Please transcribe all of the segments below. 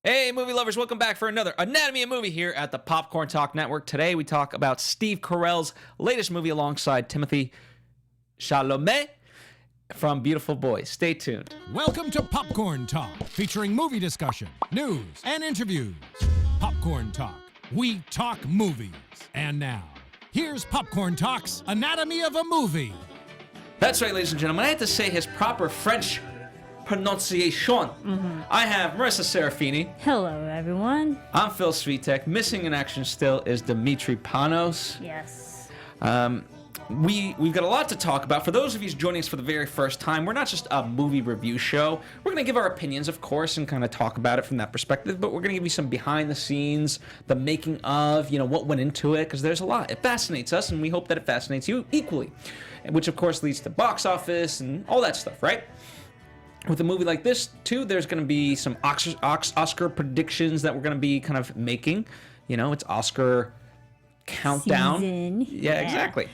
Hey, movie lovers, welcome back for another Anatomy of Movie here at the Popcorn Talk Network. Today we talk about Steve Carell's latest movie alongside Timothy Chalamet from Beautiful Boys. Stay tuned. Welcome to Popcorn Talk, featuring movie discussion, news, and interviews. Popcorn Talk, we talk movies. And now, here's Popcorn Talk's Anatomy of a Movie. That's right, ladies and gentlemen. I had to say his proper French pronunciation. I have Marisa Serafini. Hello, everyone. I'm Phil Svitek. Missing in action still is Dimitri Panos. Yes. We've got a lot to talk about. For those of you joining us for the very first time, we're not just a movie review show. We're going to give our opinions, of course, and kind of talk about it from that perspective, but we're going to give you some behind the scenes, the making of, what went into it, because there's a lot. It fascinates us, and we hope that it fascinates you equally, which, of course, leads to box office and all that stuff, right? With a movie like this, too, there's going to be some Oscar predictions that we're going to be kind of making. It's Oscar countdown. Season. Yeah, exactly.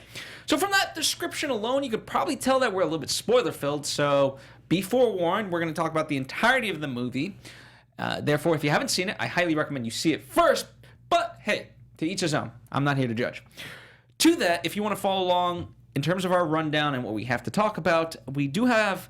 So from that description alone, you could probably tell that we're a little bit spoiler-filled. So be forewarned, we're going to talk about the entirety of the movie. Therefore, if you haven't seen it, I highly recommend you see it first. But hey, to each his own. I'm not here to judge. To that, if you want to follow along in terms of our rundown and what we have to talk about, we do have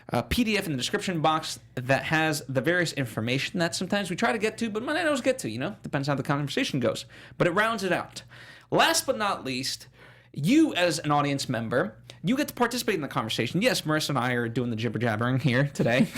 a PDF in the description box that has the various information that sometimes we try to get to, but might not always get to, depends how the conversation goes. But it rounds it out. Last but not least, you as an audience member, you get to participate in the conversation. Yes, Marissa and I are doing the jibber-jabbering here today.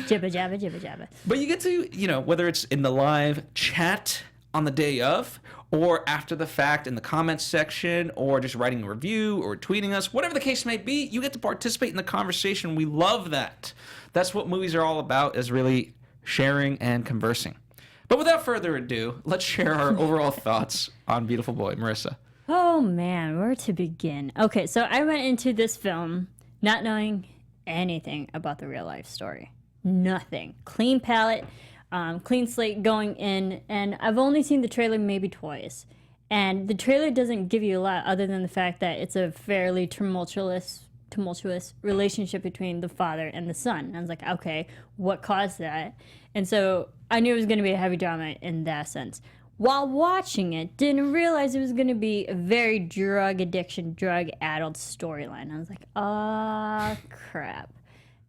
Jibber jabber, jibber jabber. But you get to, whether it's in the live chat on the day of, or after the fact in the comments section, or just writing a review, or tweeting us, whatever the case may be, you get to participate in the conversation. We love that. That's what movies are all about, is really sharing and conversing. But without further ado, let's share our overall thoughts on Beautiful Boy. Marissa. Oh, man, where to begin? Okay, so I went into this film not knowing anything about the real life story. Nothing. Clean palette. Clean slate going in, and I've only seen the trailer maybe twice. And the trailer doesn't give you a lot other than the fact that it's a fairly tumultuous relationship between the father and the son. And I was like, okay, what caused that? And so I knew it was going to be a heavy drama in that sense. While watching it, didn't realize it was going to be a very drug addiction, drug-addled storyline. I was like, ah, crap.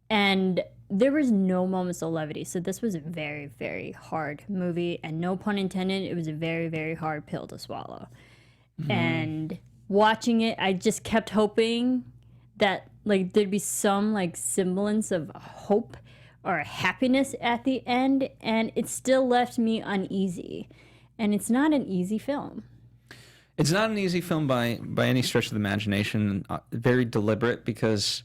And there was no moments of levity, so this was a very, very hard movie, and no pun intended, it was a very, very hard pill to swallow. And watching it, I just kept hoping that there'd be some semblance of hope or happiness at the end, and it still left me uneasy. And it's not an easy film. It's not an easy film by any stretch of the imagination. Very deliberate, because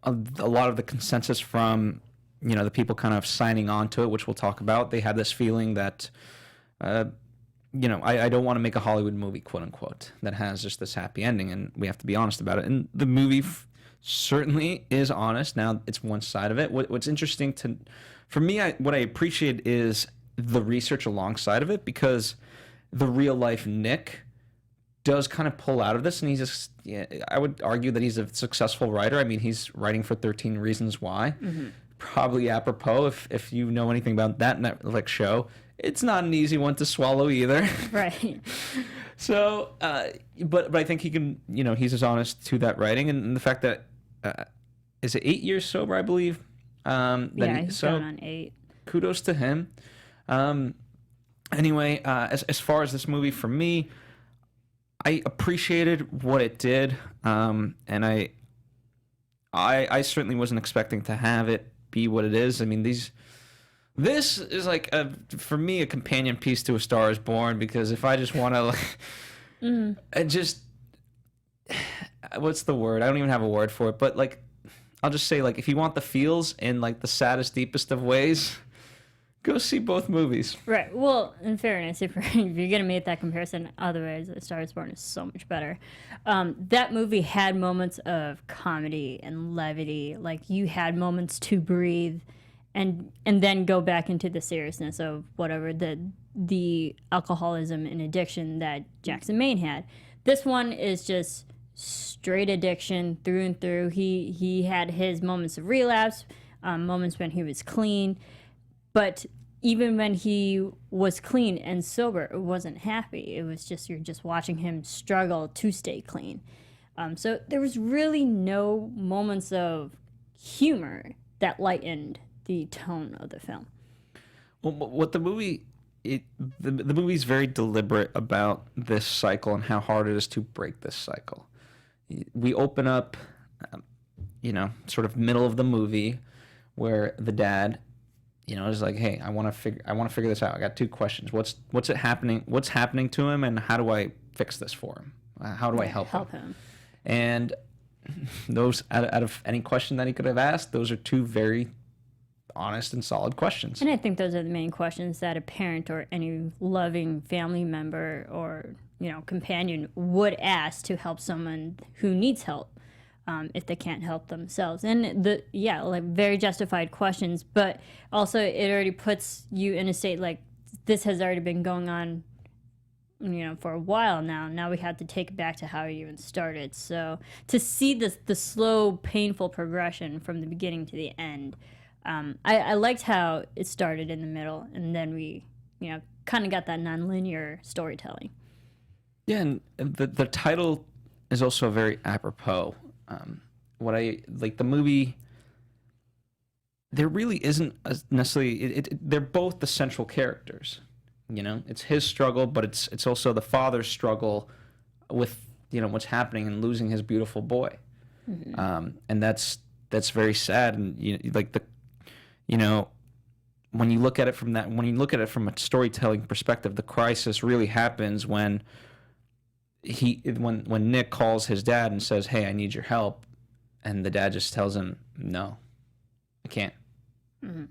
a lot of the consensus from the people kind of signing on to it, which we'll talk about, they had this feeling that I don't want to make a Hollywood movie, quote unquote, that has just this happy ending, and we have to be honest about it. And the movie certainly is honest. Now, it's one side of it. What's interesting for me, what I appreciate is the research alongside of it, because the real life Nick does kind of pull out of this, and he's just, I would argue that he's a successful writer. I mean, he's writing for 13 Reasons Why. Probably apropos if you know anything about that Netflix show. It's not an easy one to swallow either. Right. So, but I think he can, he's as honest to that writing, and the fact that, is it 8 years sober, I believe? He's going on 8. Kudos to him. Anyway, as far as this movie, for me, I appreciated what it did, and I certainly wasn't expecting to have it be what it is. I mean, this is for me, a companion piece to A Star Is Born, because if I just want to, what's the word? I don't even have a word for it, but I'll just say, if you want the feels in the saddest, deepest of ways, go see both movies. Right. Well, in fairness, if you're going to make that comparison, otherwise, A Star Is Born is so much better. That movie had moments of comedy and levity. You had moments to breathe and then go back into the seriousness of whatever the alcoholism and addiction that Jackson Maine had. This one is just straight addiction through and through. He had his moments of relapse, moments when he was clean, but even when he was clean and sober, it wasn't happy. It was just, you're just watching him struggle to stay clean. So there was really no moments of humor that lightened the tone of the film. Well, what the movie, the movie's very deliberate about this cycle and how hard it is to break this cycle. We open up, sort of middle of the movie, where the dad, is like, "Hey, I want to figure this out. I got two questions. What's happening to him, and how do I fix this for him? How do I help him?" And those, out of any question that he could have asked, those are two very honest and solid questions. And I think those are the main questions that a parent or any loving family member or companion would ask to help someone who needs help, if they can't help themselves. And very justified questions, but also it already puts you in a state like this has already been going on for a while now. Now we have to take it back to how it even started. So to see the slow, painful progression from the beginning to the end, I liked how it started in the middle, and then we, kind of got that nonlinear storytelling. Yeah, and the title is also very apropos. What I like the movie, there really isn't necessarily. They're both the central characters. It's his struggle, but it's also the father's struggle with what's happening and losing his beautiful boy. Mm-hmm. And that's very sad. And when you look at it from a storytelling perspective, the crisis really happens when Nick calls his dad and says, "Hey, I need your help," and the dad just tells him, "No, I can't." Mm-hmm.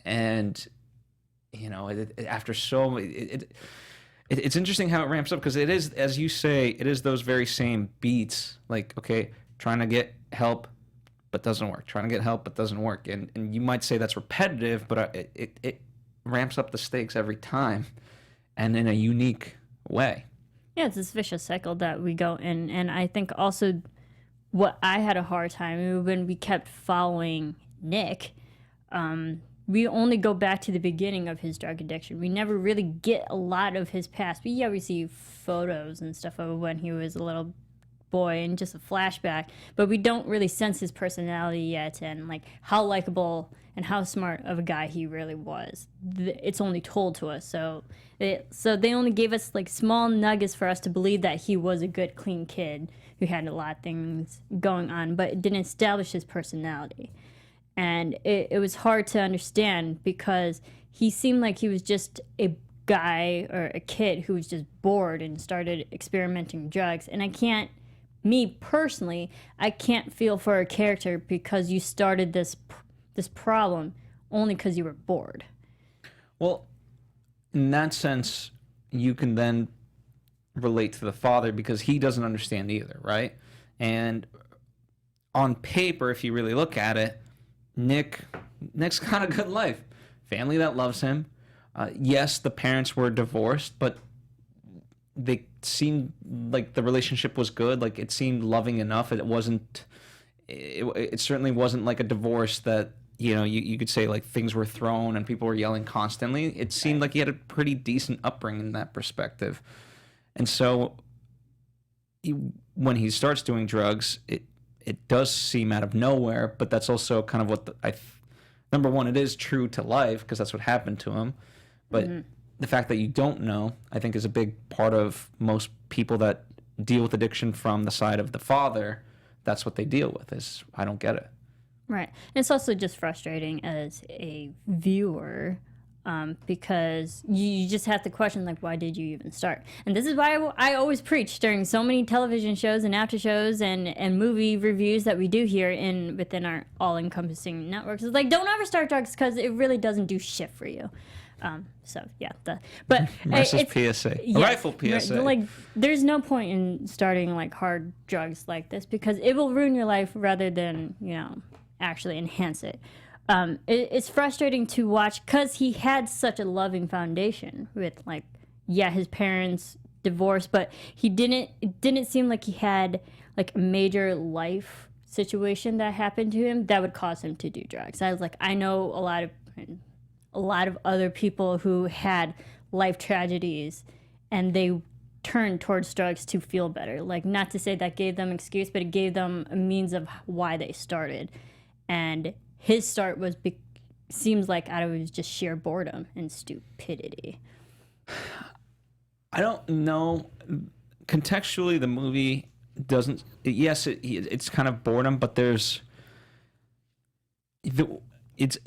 And after so it's interesting how it ramps up, because it is, as you say, it is those very same beats, like, okay, trying to get help but doesn't work, trying to get help but doesn't work, and you might say that's repetitive, but it ramps up the stakes every time, and in a unique way. Yeah, it's this vicious cycle that we go in. And I think also what I had a hard time when we kept following Nick, we only go back to the beginning of his drug addiction. We never really get a lot of his past. We see photos and stuff of when he was a little boy and just a flashback, but we don't really sense his personality yet, and like how likable and how smart of a guy he really was. It's only told to us, so they only gave us like small nuggets for us to believe that he was a good, clean kid who had a lot of things going on, but it didn't establish his personality. And it was hard to understand, because he seemed like he was just a guy or a kid who was just bored and started experimenting drugs. And me personally, I can't feel for a character because you started this problem only because you were bored. Well, in that sense, you can then relate to the father, because he doesn't understand either, right? And on paper, if you really look at it, Nick's got a good life. Family that loves him. Yes, the parents were divorced, but they seemed like the relationship was good. Like, it seemed loving enough. It certainly wasn't like a divorce that, you could say like things were thrown and people were yelling constantly. It seemed like he had a pretty decent upbringing in that perspective. And so when he starts doing drugs, it does seem out of nowhere, but that's also kind of what number one, it is true to life, because that's what happened to him. But the fact that you don't know, I think, is a big part of most people that deal with addiction from the side of the father. That's what they deal with, is, I don't get it. Right. And it's also just frustrating as a viewer, because you just have to question, like, why did you even start? And this is why I always preach during so many television shows and after shows and movie reviews that we do here within our all-encompassing networks. It's like, don't ever start drugs, because it really doesn't do shit for you. But Marisa's PSA, yeah, rifle PSA. Like, there's no point in starting like hard drugs like this, because it will ruin your life rather than actually enhance it. It's frustrating to watch, because he had such a loving foundation with his parents divorced, but it didn't seem like he had like a major life situation that happened to him that would cause him to do drugs. I was like, I know a lot of a lot of other people who had life tragedies and they turned towards drugs to feel better. Like, not to say that gave them excuse, but it gave them a means of why they started. And his start was seems like out of just sheer boredom and stupidity. I don't know. Contextually, the movie doesn't. Yes, it's kind of boredom, but there's it's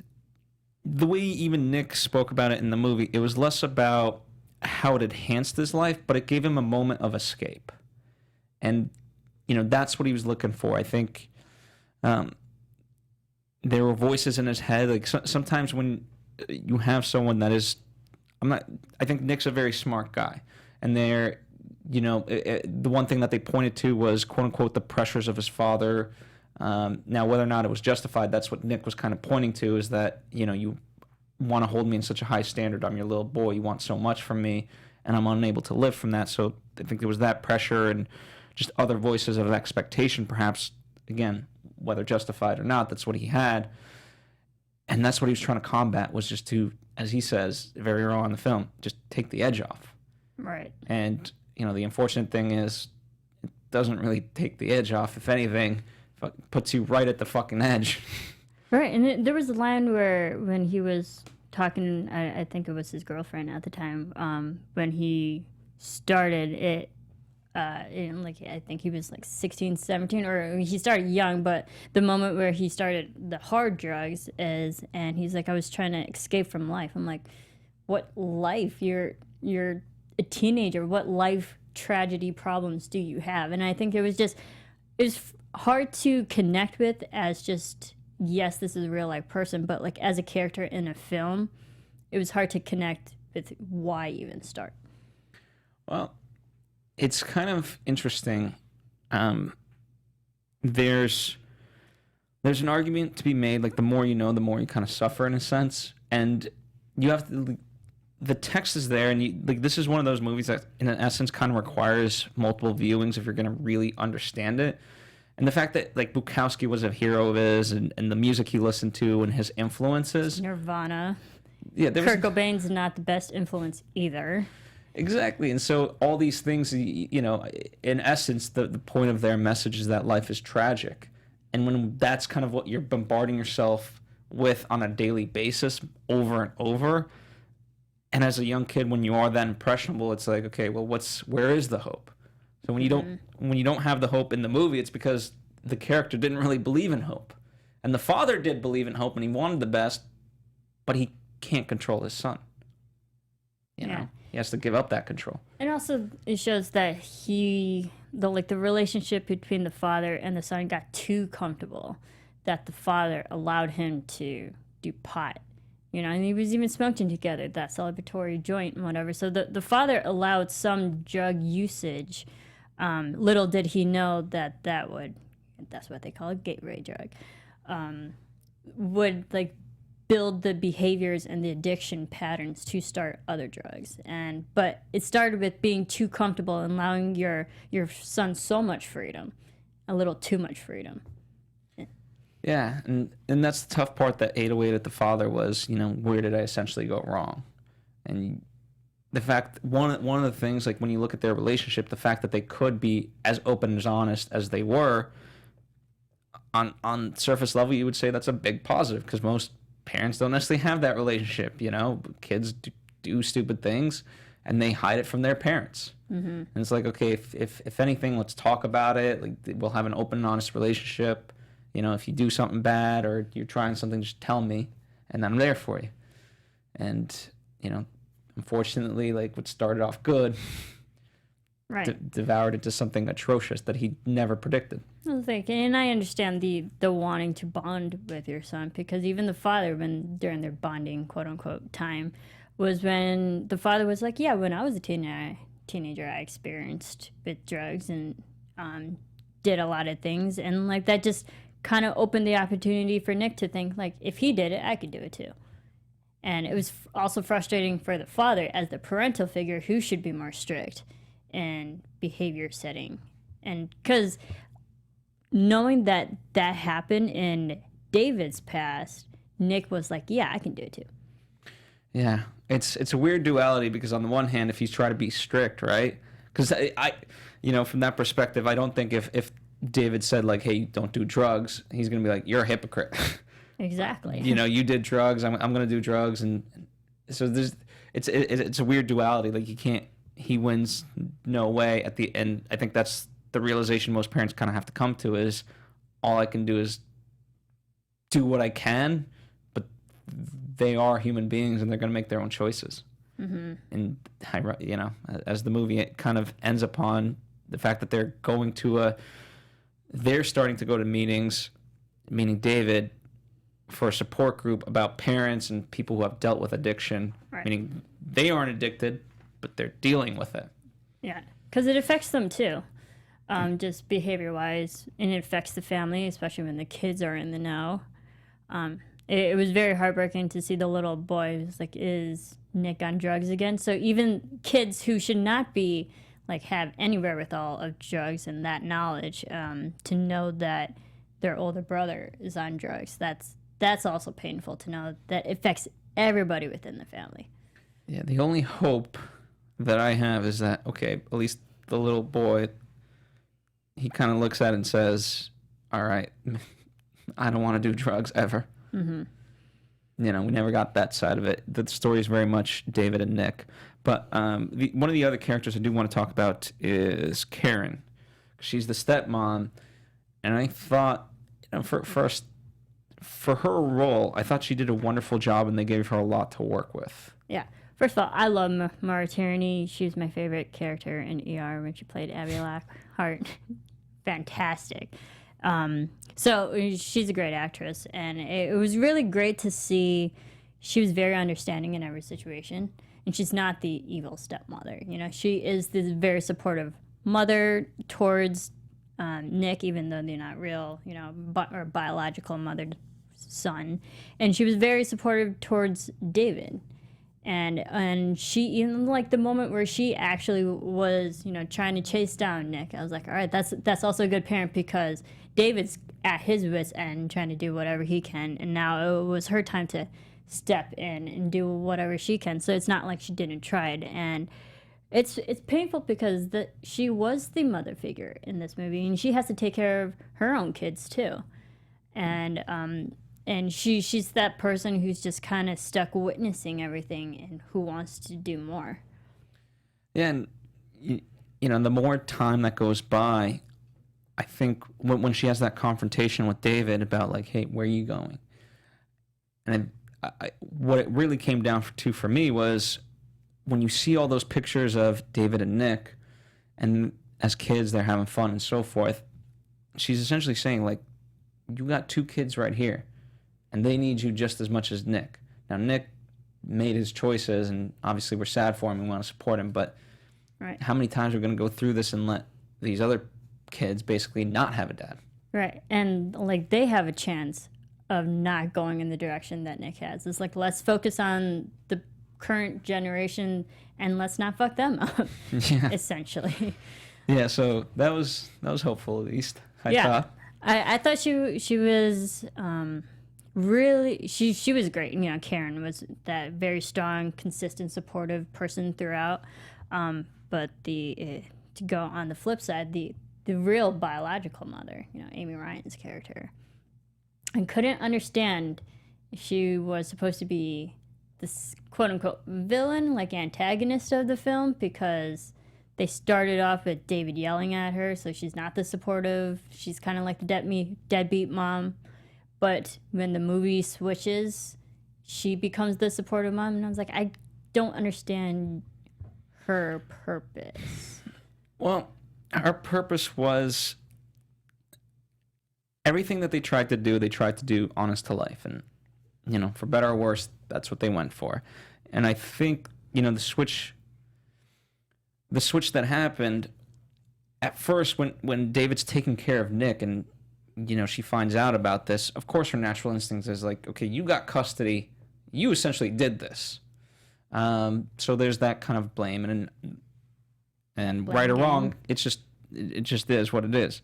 the way even Nick spoke about it in the movie. It was less about how it enhanced his life, but it gave him a moment of escape, and that's what he was looking for. I think there were voices in his head. Like sometimes when you have someone that is, I think Nick's a very smart guy, and they're, the one thing that they pointed to was quote unquote the pressures of his father. Now, whether or not it was justified, that's what Nick was kind of pointing to, is that, you want to hold me in such a high standard. I'm your little boy. You want so much from me, and I'm unable to live from that. So I think there was that pressure and just other voices of expectation, perhaps, again, whether justified or not, that's what he had. And that's what he was trying to combat, was just to, as he says very early on in the film, just take the edge off. Right. And, the unfortunate thing is it doesn't really take the edge off. If anything, it puts you right at the fucking edge. Right. And there was a line where when he was talking, I think it was his girlfriend at the time, when he started it, I think he was like 16, 17, or he started young, but the moment where he started the hard drugs and he's like, I was trying to escape from life. I'm like, what life? You're a teenager. What life tragedy problems do you have? And I think it was hard to connect with as just, yes, this is a real life person, but like as a character in a film, it was hard to connect with why even start. Well, it's kind of interesting. There's an argument to be made, like the more you know, the more you kind of suffer in a sense, and you have to, the text is there, and this is one of those movies that in essence kind of requires multiple viewings if you're going to really understand it. And the fact that like Bukowski was a hero of his, and the music he listened to and his influences. Nirvana. Yeah, Kurt Cobain's not the best influence either. Exactly. And so all these things, in essence, the point of their message is that life is tragic. And when that's kind of what you're bombarding yourself with on a daily basis over and over, and as a young kid, when you are that impressionable, it's like, okay, well, where is the hope? So when you don't have the hope in the movie, it's because the character didn't really believe in hope. And the father did believe in hope, and he wanted the best, but he can't control his son. You know? He has to give up that control. And also, it shows that the relationship between the father and the son got too comfortable, that the father allowed him to do pot, and he was even smoking together, that celebratory joint and whatever. So the father allowed some drug usage. Little did he know that's what they call a gateway drug, would like build the behaviors and the addiction patterns to start other drugs. But it started with being too comfortable and allowing your son so much freedom, a little too much freedom. Yeah, and that's the tough part that ate away at the father was, where did I essentially go wrong? And the fact, one of the things, like when you look at their relationship, the fact that they could be as open and as honest as they were, on surface level, you would say that's a big positive, because most parents don't necessarily have that relationship. Kids do stupid things and they hide it from their parents. Mm-hmm. And it's like, okay, if anything, let's talk about it. Like, we'll have an open and honest relationship. If you do something bad or you're trying something, just tell me and I'm there for you. And unfortunately, like what started off good, right, devoured into something atrocious that he never predicted. And I understand the wanting to bond with your son, because even the father, during their bonding, quote unquote, time, was when the father was like, yeah, when I was a teenager, I experienced with drugs and did a lot of things, and like that just kind of opened the opportunity for Nick to think, like, if he did it, I could do it too. And it was also frustrating for the father as the parental figure, who should be more strict in behavior setting. And because knowing that happened in David's past, Nick was like, yeah, I can do it too. Yeah, it's a weird duality because on the one hand, if he's trying to be strict, right? Because from that perspective, I don't think if David said like, "Hey, don't do drugs," he's gonna be like, "You're a hypocrite." Exactly. You did drugs. I'm gonna do drugs, and so it's a weird duality. Like he wins no way at the end. I think that's the realization most parents kind of have to come to is all I can do is do what I can, but they are human beings and they're going to make their own choices. Mm-hmm. And as the movie it kind of ends upon the fact that they're starting to go to meetings, meaning David, for a support group about parents and people who have dealt with addiction, right. Meaning they aren't addicted, but they're dealing with it. Yeah, because it affects them too, just behavior-wise, and it affects the family, especially when the kids are in the know. It was very heartbreaking to see the little boy who's like, is Nick on drugs again? So even kids who should not be, like, have any wherewithal of drugs and that knowledge, to know that their older brother is on drugs, that's also painful to know that it affects everybody within the family. Yeah, the only hope that I have is that, okay, at least the little boy, he kind of looks at it and says, all right, I don't want to do drugs ever. Mm-hmm. We never got that side of it. The story is very much David and Nick. But one of the other characters I do want to talk about is Karen. She's the stepmom, and I thought, for her role, I thought she did a wonderful job, and they gave her a lot to work with. Yeah. First of all, I love Maria Menounos. She was my favorite character in ER when she played Abby Lockhart. Fantastic. So she's a great actress, and it was really great to see she was very understanding in every situation, and she's not the evil stepmother. She is this very supportive mother towards Nick, even though they're not real, or biological mother-son, and she was very supportive towards David. And she, even like the moment where she actually was, trying to chase down Nick, I was like, all right, that's also a good parent, because David's at his wit's end trying to do whatever he can, and now it was her time to step in and do whatever she can. So it's not like she didn't try it, and it's painful because she was the mother figure in this movie, and she has to take care of her own kids too, and she's that person who's just kind of stuck witnessing everything and who wants to do more. Yeah, and the more time that goes by, I think when she has that confrontation with David about like, hey, where are you going? And what it really came down to for me was when you see all those pictures of David and Nick, and as kids they're having fun and so forth, she's essentially saying like, you got two kids right here, and they need you just as much as Nick. Now, Nick made his choices, and obviously we're sad for him and want to support him, but right. How many times are we going to go through this and let these other kids basically not have a dad? Right, and like they have a chance of not going in the direction that Nick has. It's like, let's focus on the current generation and let's not fuck them up, yeah. Essentially. Yeah, so that was hopeful, at least, I thought. I thought she was... really, she was great. Karen was that very strong, consistent, supportive person throughout. But to go on the flip side, the real biological mother, Amy Ryan's character, I couldn't understand if she was supposed to be this quote unquote villain, like antagonist of the film, because they started off with David yelling at her, so she's not the supportive. She's kind of like the deadbeat mom. But when the movie switches, she becomes the supportive mom. And I was like, I don't understand her purpose. Well, her purpose was everything that they tried to do honest to life. And, for better or worse, that's what they went for. And I think, the switch that happened at first when David's taking care of Nick and, she finds out about this, of course her natural instinct is like, okay, you got custody, you essentially did this. So there's that kind of blame, and right or wrong, it just is what it is.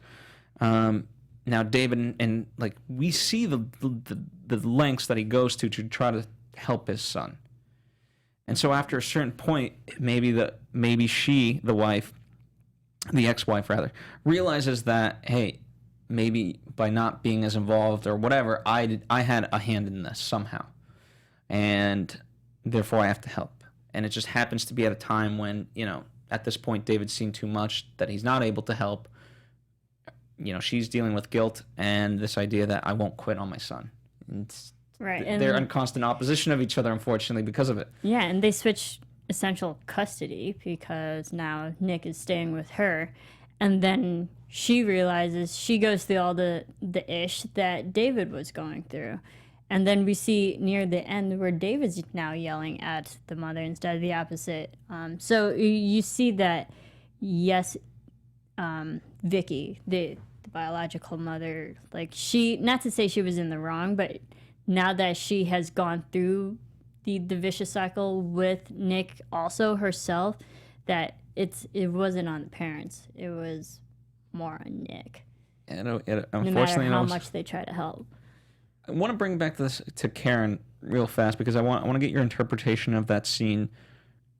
Now David and like we see the lengths that he goes to try to help his son. And so after a certain point, maybe she, the wife, the ex-wife rather, realizes that, hey, maybe by not being as involved or whatever, I had a hand in this somehow, and therefore I have to help. And it just happens to be at a time when, at this point, David's seen too much that he's not able to help. She's dealing with guilt and this idea that I won't quit on my son. And Right. they're in constant opposition of each other, unfortunately, because of it. Yeah, and they switch essential custody because now Nick is staying with her. And then she realizes, she goes through all the ish that David was going through. And then we see near the end where David's now yelling at the mother instead of the opposite. So you see that, yes, Vicky, the biological mother, like she, not to say she was in the wrong, but now that she has gone through the vicious cycle with Nick also herself, that it wasn't on the parents. It was more on Nick. Unfortunately, no matter how much they try to help. I want to bring back this to Karen real fast because I want to get your interpretation of that scene,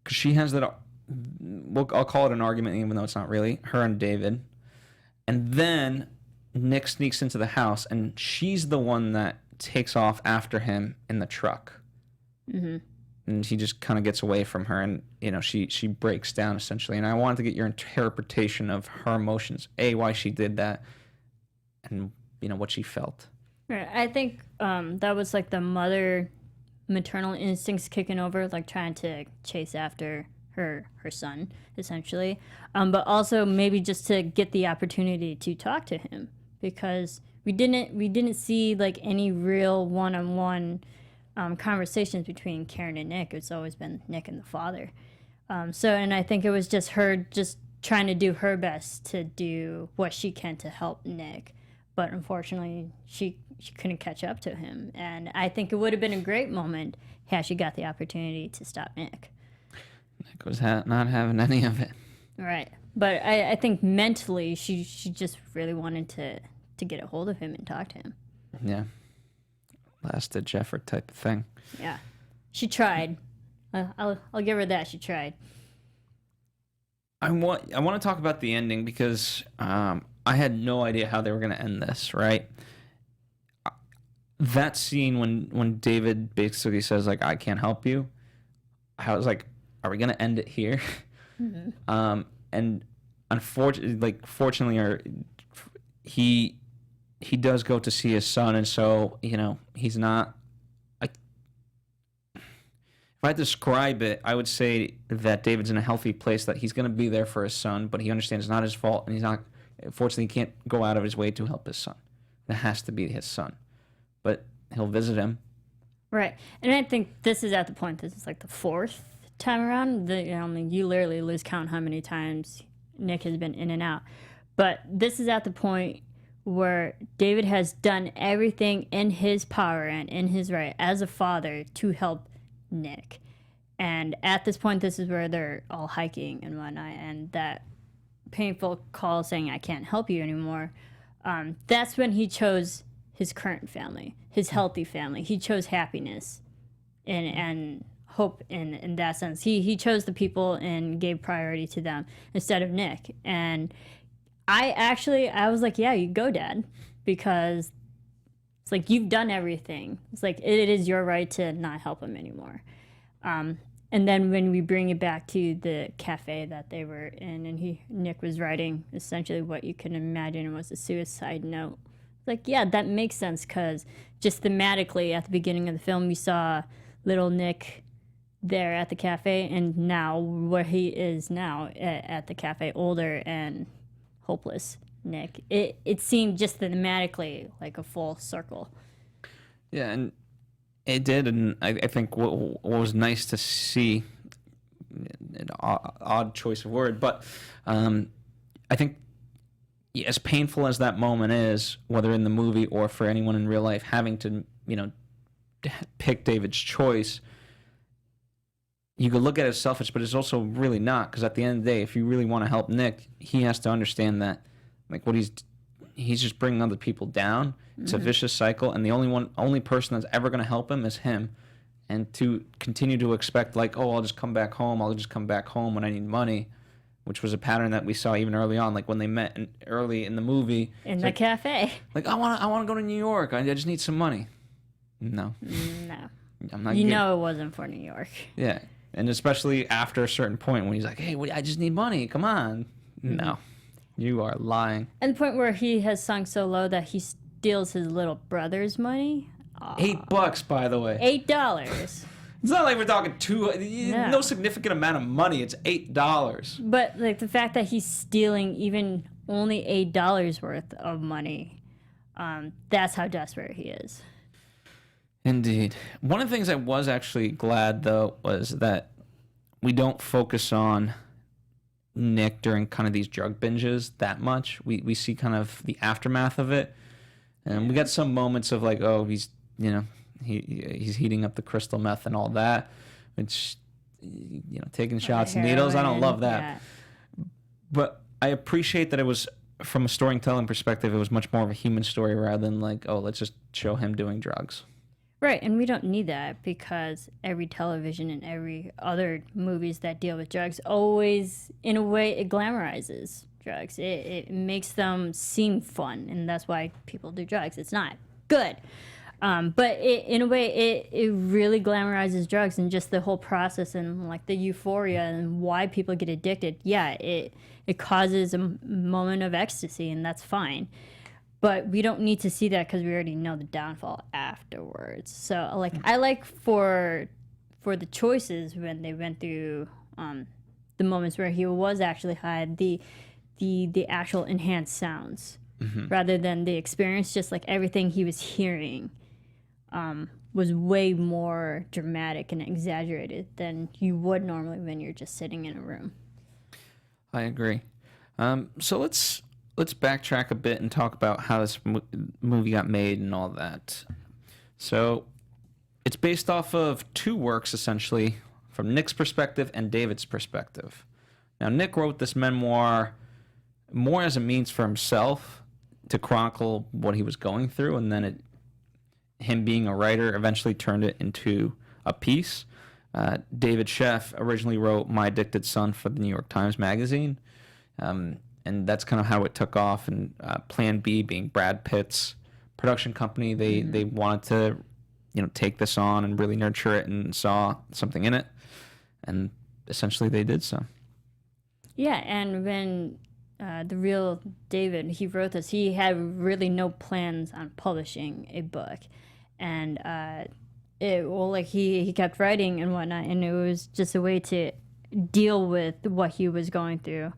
because she has that. I'll call it an argument, even though it's not really, her and David, and then Nick sneaks into the house, and she's the one that takes off after him in the truck. Mm-hmm. And he just kind of gets away from her, and she breaks down essentially. And I wanted to get your interpretation of her emotions, why she did that, and what she felt. Right. I think that was like the maternal instincts kicking over, like trying to chase after her son, essentially. But also maybe just to get the opportunity to talk to him, because we didn't see like any real one-on-one conversations between Karen and Nick. It's always been Nick and the father. And I think it was just her just trying to do her best to do what she can to help Nick. But unfortunately, she couldn't catch up to him. And I think it would have been a great moment had she got the opportunity to stop Nick. Nick was not having any of it. Right. But I think mentally, she just really wanted to get a hold of him and talk to him. Yeah. Last-ditch effort type of thing. Yeah. She tried. I'll give her that. She tried. I want to talk about the ending because I had no idea how they were going to end this, right? That scene when David basically says, like, I can't help you, I was like, are we going to end it here? Mm-hmm. And fortunately, he does go to see his son, and so, he's not... If I describe it, I would say that David's in a healthy place, that he's going to be there for his son, but he understands it's not his fault, and fortunately, he can't go out of his way to help his son. It has to be his son. But he'll visit him. Right. And I think this is at the point, this is like the fourth time around. You literally lose count how many times Nick has been in and out. But this is at the point where David has done everything in his power and in his right as a father to help Nick. And at this point, this is where they're all hiking and whatnot, and that painful call saying, I can't help you anymore. That's when he chose his current family, his healthy family. He chose happiness and hope in that sense. He chose the people and gave priority to them instead of Nick. And I was like, yeah, you go, Dad, because it's like, you've done everything. It's like, it is your right to not help him anymore. And then when we bring it back to the cafe that they were in, and Nick was writing essentially what you can imagine was a suicide note. Like, yeah, that makes sense, because just thematically at the beginning of the film, we saw little Nick there at the cafe, and now where he is now at the cafe, older and hopeless Nick. It seemed just thematically like a full circle. Yeah, and it did, and I think what was nice to see, an odd choice of word, but I think as painful as that moment is, whether in the movie or for anyone in real life, having to, pick David's choice, you could look at it as selfish, but it's also really not, because at the end of the day, if you really want to help Nick, he has to understand that, like, what he's just bringing other people down. It's a vicious cycle, and the only person that's ever going to help him is him. and to continue to expect like, oh, I'll just come back home when I need money, which was a pattern that we saw even early on, like when they met early in the movie in the like, cafe. Like I want to go to New York. I just need some money. No, I'm not. You know, it wasn't for New York. Yeah, and especially after a certain point when he's like, hey, I just need money. Come on. No, you are lying. And the point where he has sunk so low that he steals his little brother's money. $8, by the way. $8. It's not like we're talking no significant amount of money. It's $8. But like the fact that he's stealing even only $8 worth of money, that's how desperate he is. Indeed. One of the things I was actually glad though was that we don't focus on Nick during kind of these drug binges that much. We see kind of the aftermath of it, and we got some moments of like, oh, he's heating up the crystal meth and all that, which taking shots and needles. I don't love that. Yeah. But I appreciate that it was, from a storytelling perspective, it was much more of a human story rather than like, oh, let's just show him doing drugs. Right, and we don't need that because every television and every other movies that deal with drugs always, in a way, it glamorizes drugs. It makes them seem fun, and that's why people do drugs. It's not good. But in a way, it really glamorizes drugs and just the whole process and like the euphoria and why people get addicted. Yeah, it causes a moment of ecstasy, and that's fine. But we don't need to see that because we already know the downfall afterwards. So like I like for the choices when they went through the moments where he was actually high, the actual enhanced sounds rather than the experience. Just like everything he was hearing was way more dramatic and exaggerated than you would normally when you're just sitting in a room. I agree. So let's backtrack a bit and talk about how this movie got made and all that. So it's based off of two works, essentially, from Nick's perspective and David's perspective. Now, Nick wrote this memoir more as a means for himself to chronicle what he was going through, and then him being a writer eventually turned it into a piece. David Sheff originally wrote My Addicted Son for the New York Times Magazine, and that's kind of how it took off. And Plan B being Brad Pitt's production company, they wanted to take this on and really nurture it and saw something in it, and essentially they did so. Yeah, and when the real David, he wrote this, he had really no plans on publishing a book. And he kept writing and whatnot, and it was just a way to deal with what he was going through.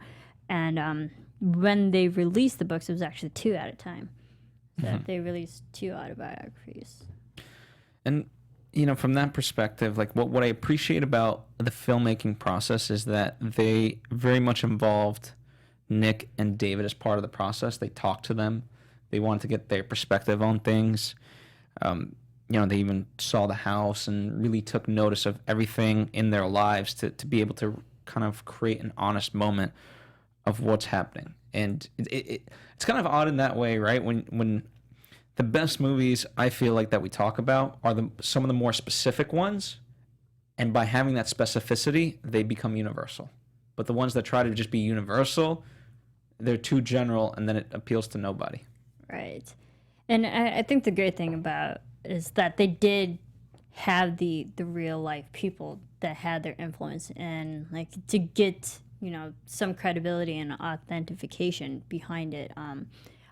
And when they released the books, it was actually 2 at a time. So they released 2 autobiographies. And from that perspective, like what I appreciate about the filmmaking process is that they very much involved Nick and David as part of the process. They talked to them. They wanted to get their perspective on things. They even saw the house and really took notice of everything in their lives to be able to kind of create an honest moment of what's happening. And it's kind of odd in that way, right? When the best movies I feel like that we talk about are some of the more specific ones, and by having that specificity, they become universal. But the ones that try to just be universal, they're too general, and then it appeals to nobody. Right. And I think the great thing about is that they did have the real life people that had their influence, and like to get some credibility and authentication behind it.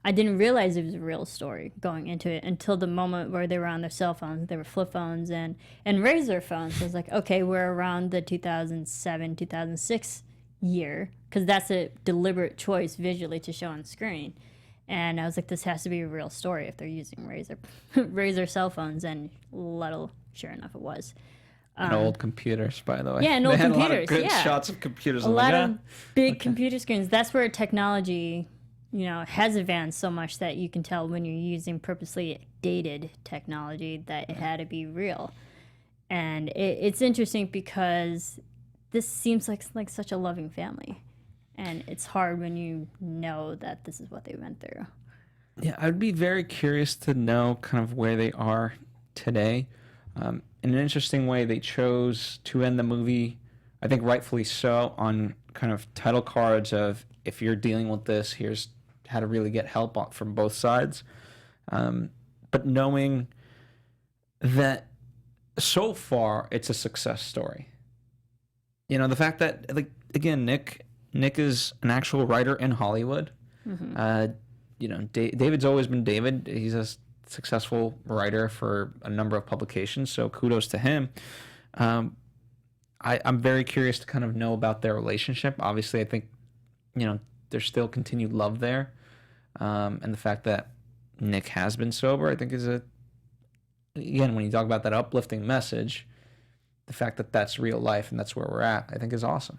I didn't realize it was a real story going into it until the moment where they were on their cell phones. They were flip phones and razor phones. I was like, okay, we're around the 2007, 2006 year, because that's a deliberate choice visually to show on screen. And I was like, this has to be a real story if they're using razor cell phones, and sure enough, it was. And old computers, by the way. Yeah, and old computers. They had a lot of good shots of computers. A lot of big computer screens. That's where technology, has advanced so much that you can tell when you're using purposely dated technology that it had to be real. And it's interesting because this seems like such a loving family. And it's hard when you know that this is what they went through. Yeah, I'd be very curious to know kind of where they are today. in an interesting way, they chose to end the movie, I think rightfully so, on kind of title cards of, if you're dealing with this, here's how to really get help from both sides. But knowing that so far it's a success story. You know, the fact that, like, again, Nick is an actual writer in Hollywood. You know, David's always been David. He's a successful writer for a number of publications, so kudos to him. I'm very curious to kind of know about their relationship. Obviously, I think, you know, there's still continued love there. And the fact that Nick has been sober, I think, is again, when you talk about that uplifting message, the fact that that's real life and that's where we're at, I think is awesome.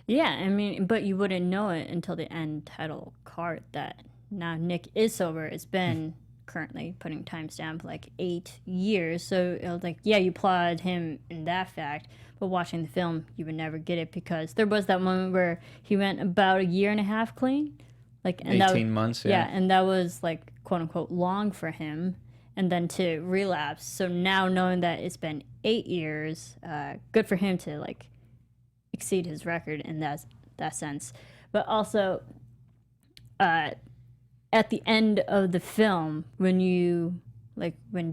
Yeah, I mean, but you wouldn't know it until the end title card that now Nick is sober. It's been currently putting timestamp like 8 years. So it was like, yeah, you applaud him in that fact, but watching the film, you would never get it, because there was that moment where he went about a year and a half clean. Like, and 18 months, yeah. Yeah, and that was like, quote unquote, long for him. And then to relapse. So now knowing that it's been 8 years, good for him to like exceed his record in that sense. But also, at the end of the film, when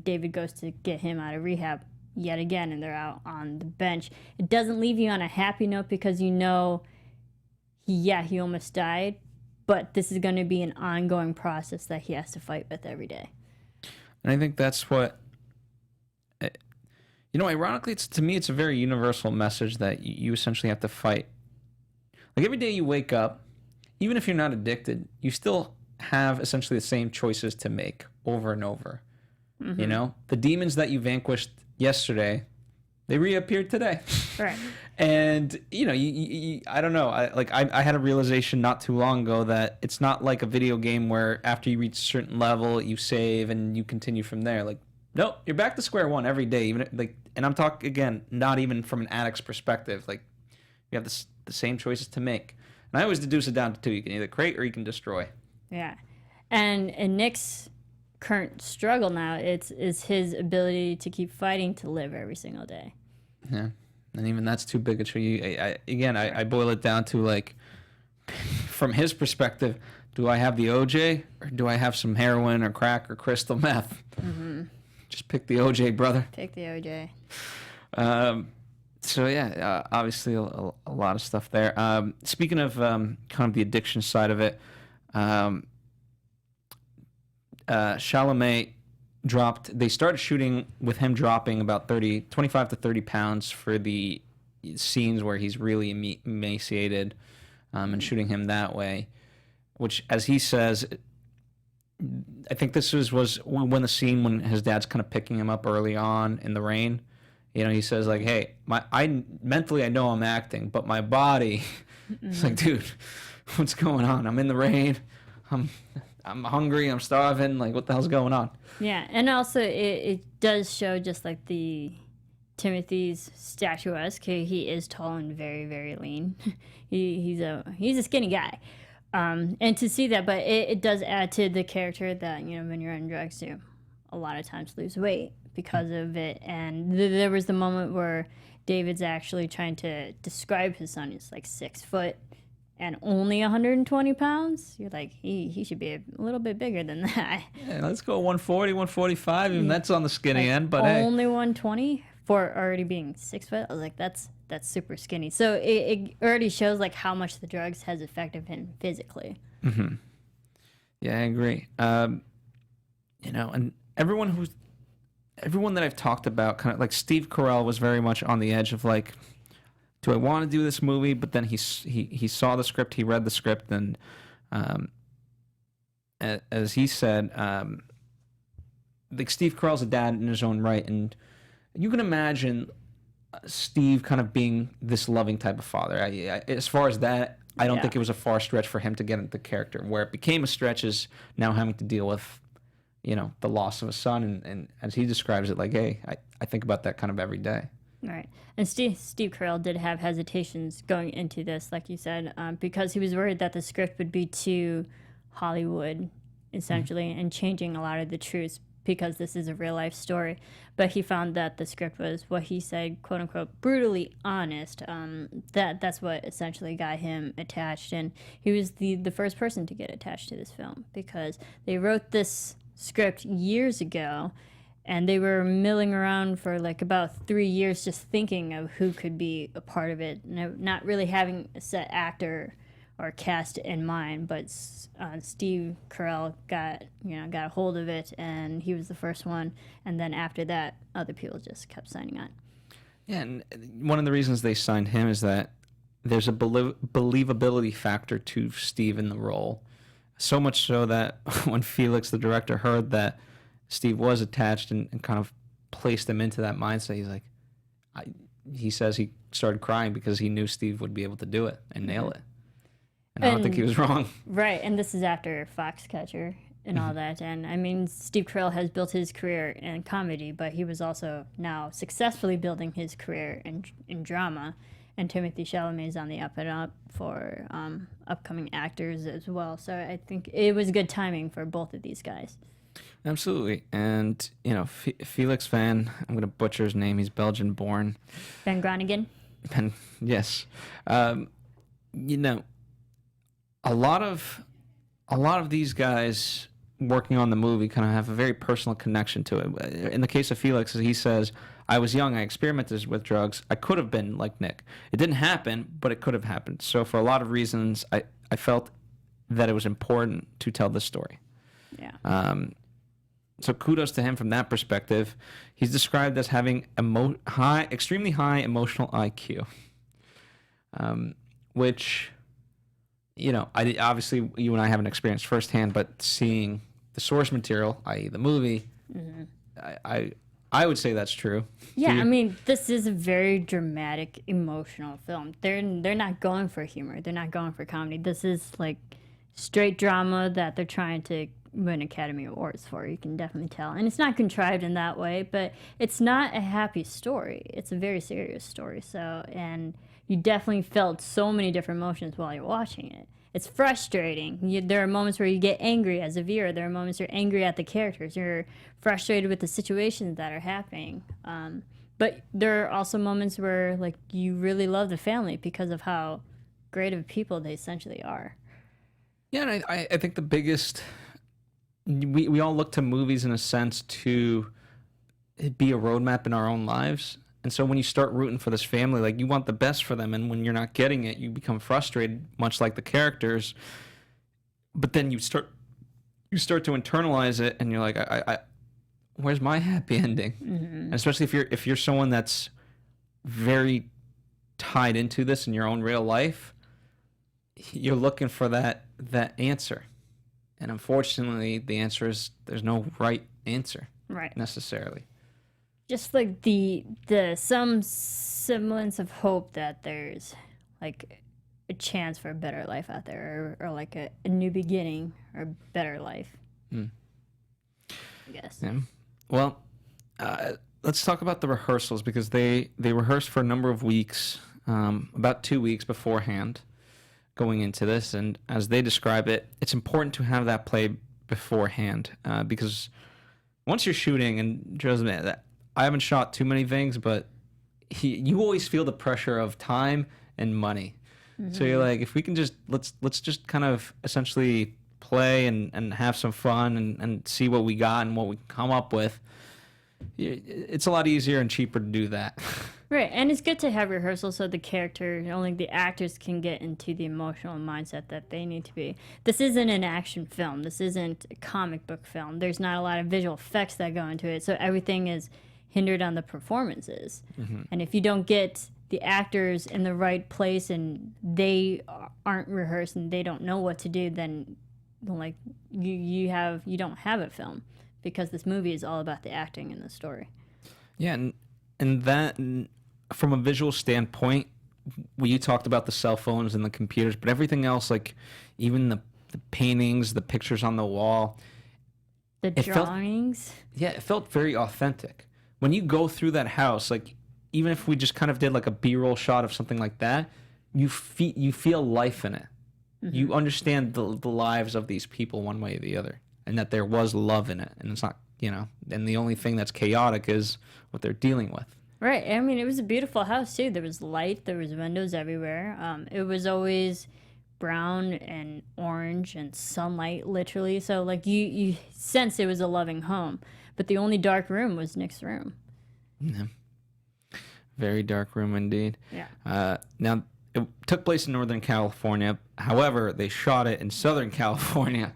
David goes to get him out of rehab yet again, and they're out on the bench, it doesn't leave you on a happy note, because you know, he almost died, but this is going to be an ongoing process that he has to fight with every day. And I think that's what, you know, ironically, to me, it's a very universal message that you essentially have to fight. Like, every day you wake up, even if you're not addicted, you still have essentially the same choices to make over and over. You know, the demons that you vanquished yesterday, they reappeared today. Right. And, you know, I don't know. I had a realization not too long ago that it's not like a video game where after you reach a certain level, you save and you continue from there. Like, nope, you're back to square one every day. Even like, and I'm talking, again, not even from an addict's perspective. Like, you have the same choices to make. And I always deduce it down to two. You can either create or you can destroy. Yeah. And Nick's current struggle now, is his ability to keep fighting to live every single day. Yeah. And even that's too big a tree. I boil it down to, like, from his perspective, do I have the OJ or do I have some heroin or crack or crystal meth? Just pick the OJ, brother. Pick the OJ. So yeah, obviously a lot of stuff there. Speaking of kind of the addiction side of it, Chalamet dropped. They started shooting with him dropping about 25 to 30 pounds for the scenes where he's really emaciated, and shooting him that way. Which, as he says, I think this was when the scene when his dad's kind of picking him up early on in the rain. You know, he says, like, hey, I mentally I know I'm acting, but my body, it's like, dude, what's going on? I'm in the rain. I'm hungry. I'm starving. Like, what the hell's going on? Yeah, and also it does show just like the Timothy's statuesque. He is tall and very, very lean. He's a skinny guy, and to see that, but it does add to the character that, you know, when you're on drugs, you a lot of times lose weight because of it. And there was the moment where David's actually trying to describe his son. He's like 6 foot and only 120 pounds. You're like, he should be a little bit bigger than that. Yeah, let's go 140, 145. Even that's on the skinny end, but only 120 for already being 6 foot. I was like, that's super skinny. So it already shows like how much the drugs has affected him physically. Mm-hmm. Yeah, I agree. You know, and everyone that I've talked about, kind of like Steve Carell was very much on the edge of like, do I want to do this movie? But then he saw the script, he read the script, and as he said, like Steve Carell's a dad in his own right, and you can imagine Steve kind of being this loving type of father. As far as that, I don't think it was a far stretch for him to get into the character. Where it became a stretch is now having to deal with, you know, the loss of a son, and as he describes it, like, hey, I think about that kind of every day. Right. And Steve Carell did have hesitations going into this, like you said, because he was worried that the script would be too Hollywood, essentially, and changing a lot of the truths. because this is a real life story. But he found that the script was what he said, quote unquote, brutally honest. That's what essentially got him attached. And he was the first person to get attached to this film because they wrote this script years ago and they were milling around for like about 3 years just thinking of who could be a part of it, not really having a set actor or cast in mind, but Steve Carell got a hold of it, and he was the first one. And then after that, other people just kept signing on. Yeah, and one of the reasons they signed him is that there's a believability factor to Steve in the role. So much so that when Felix, the director, heard that Steve was attached and kind of placed him into that mindset, he's like, he says he started crying because he knew Steve would be able to do it and nail it. And I don't think he was wrong. Right, and this is after Foxcatcher and all that. And I mean, Steve Carell has built his career in comedy, but he was also now successfully building his career in drama. And Timothy Chalamet is on the up and up for upcoming actors as well. So I think it was good timing for both of these guys. Absolutely. And, Felix Van, I'm going to butcher his name. He's Belgian-born. Van Groningen? Yes. A lot of these guys working on the movie kind of have a very personal connection to it. In the case of Felix, he says, I was young, I experimented with drugs, I could have been like Nick. It didn't happen, but it could have happened. So for a lot of reasons, I felt that it was important to tell this story. Yeah. So kudos to him from that perspective. He's described as having extremely high emotional IQ, which... obviously you and I haven't experienced firsthand, but seeing the source material, i.e. the movie, I would say that's true. Yeah, I mean, this is a very dramatic, emotional film. They're not going for humor. They're not going for comedy. This is like straight drama that they're trying to win Academy Awards for. You can definitely tell. And it's not contrived in that way, but it's not a happy story. It's a very serious story. And you definitely felt so many different emotions while you're watching it. It's frustrating. There are moments where you get angry as a viewer. There are moments you're angry at the characters. You're frustrated with the situations that are happening. But there are also moments where like you really love the family because of how great of people they essentially are. Yeah, and I think the biggest... We all look to movies in a sense to be a roadmap in our own lives. And so when you start rooting for this family, like you want the best for them, and when you're not getting it, you become frustrated, much like the characters. But then you start to internalize it, and you're like, where's my happy ending? Mm-hmm. And especially if you're someone that's very tied into this in your own real life, you're looking for that answer. And unfortunately, the answer is there's no right answer, right? Necessarily. Just like the some semblance of hope that there's like a chance for a better life out there, or like a new beginning or better life. I guess. Yeah. Well, let's talk about the rehearsals, because they rehearsed for a number of weeks, about 2 weeks beforehand, going into this. And as they describe it, it's important to have that play beforehand, because once you're shooting, and Joe's that. I haven't shot too many things, but you always feel the pressure of time and money. Mm-hmm. So you're like, if we can just let's just kind of essentially play and have some fun and see what we got and what we come up with. It's a lot easier and cheaper to do that. Right, and it's good to have rehearsals so the character, only the actors can get into the emotional mindset that they need to be. This isn't an action film. This isn't a comic book film. There's not a lot of visual effects that go into it, so everything is hindered on the performances. Mm-hmm. And if you don't get the actors in the right place and they aren't rehearsed and they don't know what to do, then like you don't have a film, because this movie is all about the acting and the story. Yeah, and that, from a visual standpoint, you talked about the cell phones and the computers, but everything else, like even the paintings, the pictures on the wall, the drawings. It felt very authentic. When you go through that house, like even if we just kind of did like a B-roll shot of something like that, you feel life in it. Mm-hmm. You understand the lives of these people one way or the other, and that there was love in it, and it's not and the only thing that's chaotic is what they're dealing with. Right. I mean, it was a beautiful house too. There was light. There was windows everywhere. It was always brown and orange and sunlight, literally. So like you sense it was a loving home. But the only dark room was Nick's room. Yeah. Very dark room indeed. Yeah. Now, it took place in Northern California. However, they shot it in Southern California.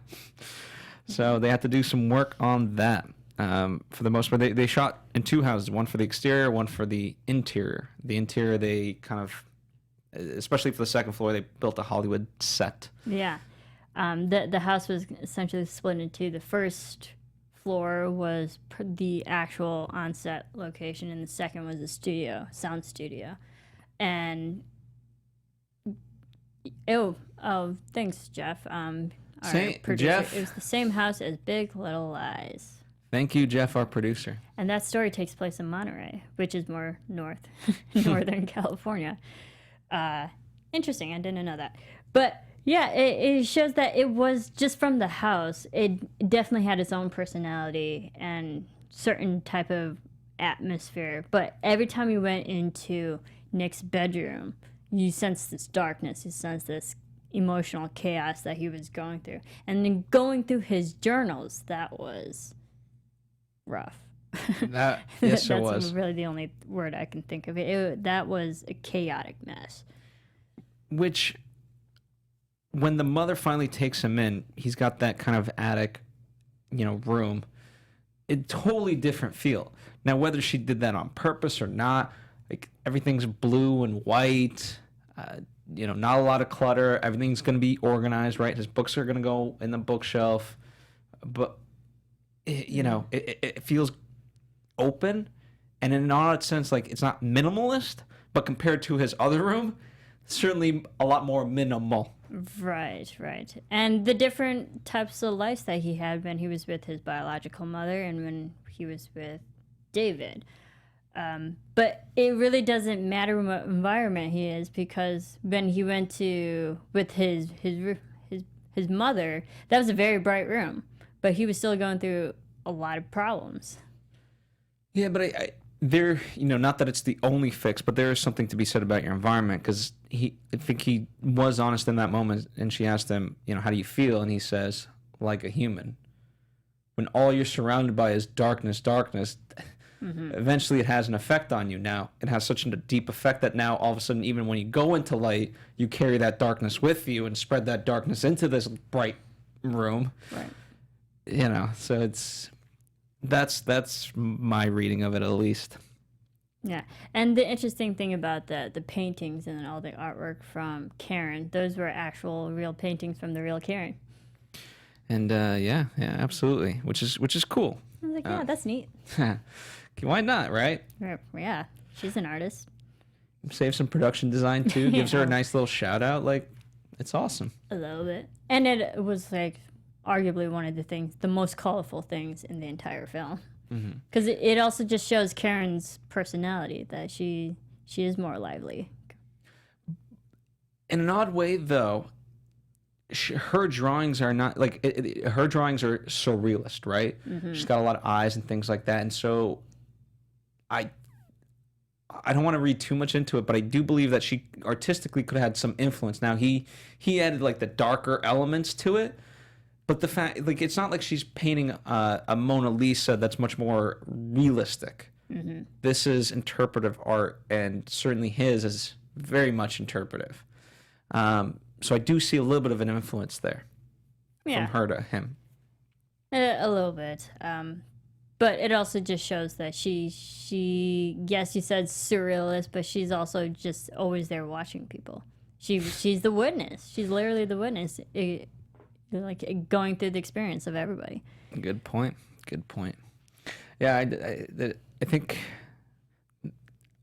So they had to do some work on that. For the most part, they shot in two houses, one for the exterior, one for the interior. The interior, they kind of, especially for the second floor, they built a Hollywood set. Yeah. The house was essentially split in two. The first floor was the actual on-set location, and the second was a studio, sound studio. And thanks, Jeff. Our producer. Jeff. It was the same house as Big Little Lies. Thank you, Jeff, our producer. And that story takes place in Monterey, which is more northern California. Interesting. I didn't know that. But yeah, it shows that it was just from the house. It definitely had its own personality and certain type of atmosphere. But every time you went into Nick's bedroom, you sense this darkness. You sense this emotional chaos that he was going through. And then going through his journals, that was rough. Yes, it was. That's really the only word I can think of. That was a chaotic mess. Which, when the mother finally takes him in, he's got that kind of attic, room. A totally different feel. Now, whether she did that on purpose or not, like everything's blue and white. Not a lot of clutter. Everything's going to be organized, right? His books are going to go in the bookshelf, but it feels open, and in an odd sense, like it's not minimalist, but compared to his other room, certainly a lot more minimal. Right. And the different types of lives that he had when he was with his biological mother and when he was with David. But it really doesn't matter what environment he is, because when he went with his mother, that was a very bright room, but he was still going through a lot of problems. Yeah, but I there, not that it's the only fix, but there is something to be said about your environment, because I think he was honest in that moment, and she asked him, how do you feel? And he says, like a human. When all you're surrounded by is darkness, eventually it has an effect on you. Now, it has such a deep effect that now all of a sudden, even when you go into light, you carry that darkness with you and spread that darkness into this bright room. Right. So that's my reading of it, at least. Yeah. And the interesting thing about the paintings and all the artwork from Karen, those were actual real paintings from the real Karen. And yeah, absolutely, which is cool. I was like, yeah, that's neat. Why not, right? Yeah, she's an artist. Save some production design too. Gives her a nice little shout out. Like, it's awesome. A little bit. And it was like arguably one of the most colorful things in the entire film. Because it also just shows Karen's personality, that she is more lively. In an odd way, though, her drawings are not like her drawings are surrealist, right? She's got a lot of eyes and things like that, and so I don't want to read too much into it, but I do believe that she artistically could have had some influence. Now he added like the darker elements to it, but the fact, like, it's not like she's painting a Mona Lisa that's much more realistic. This is interpretive art, and certainly his is very much interpretive. So I do see a little bit of an influence there from her to him. A little bit. But it also just shows that she yes, you said surrealist, but she's also just always there watching people. She's the witness. She's literally the witness, like going through the experience of everybody. Good point. Yeah, I think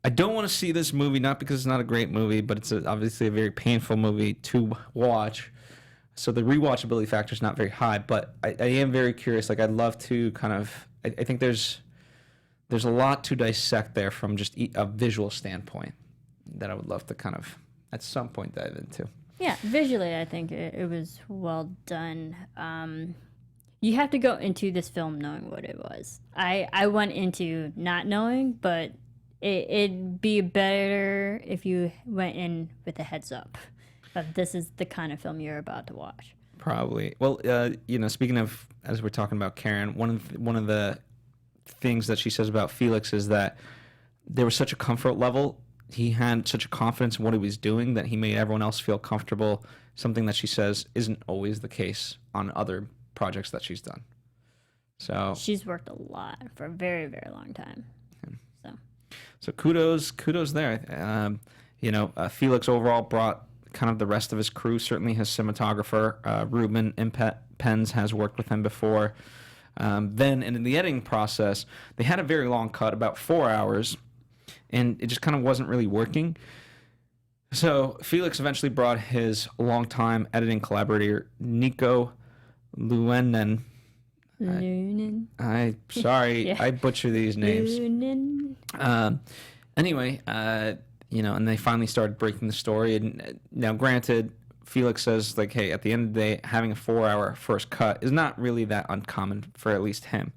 I don't want to see this movie, not because it's not a great movie, but it's obviously a very painful movie to watch. So the rewatchability factor is not very high, but I am very curious. Like, I'd love to kind of, I think there's a lot to dissect there from just a visual standpoint that I would love to kind of at some point dive into. Yeah, visually I think it was well done. you have to go into this film knowing what it was. I went into not knowing, but it'd be better if you went in with a heads up of this is the kind of film you're about to watch. Probably. Well, speaking of, as we're talking about Karen, one of the things that she says about Felix is that there was such a comfort level. He had such a confidence in what he was doing that he made everyone else feel comfortable, something that she says isn't always the case on other projects that she's done. So she's worked a lot for a very, very long time. So kudos there. Felix overall brought kind of the rest of his crew. Certainly his cinematographer, Ruben Pens, has worked with him before. Then in the editing process, they had a very long cut, about 4 hours, and it just kind of wasn't really working. So Felix eventually brought his longtime editing collaborator, Nico Luenen. I sorry, yeah. I butcher these names. Anyway, and they finally started breaking the story. And now, granted, Felix says, like, hey, at the end of the day, having a 4-hour first cut is not really that uncommon for at least him.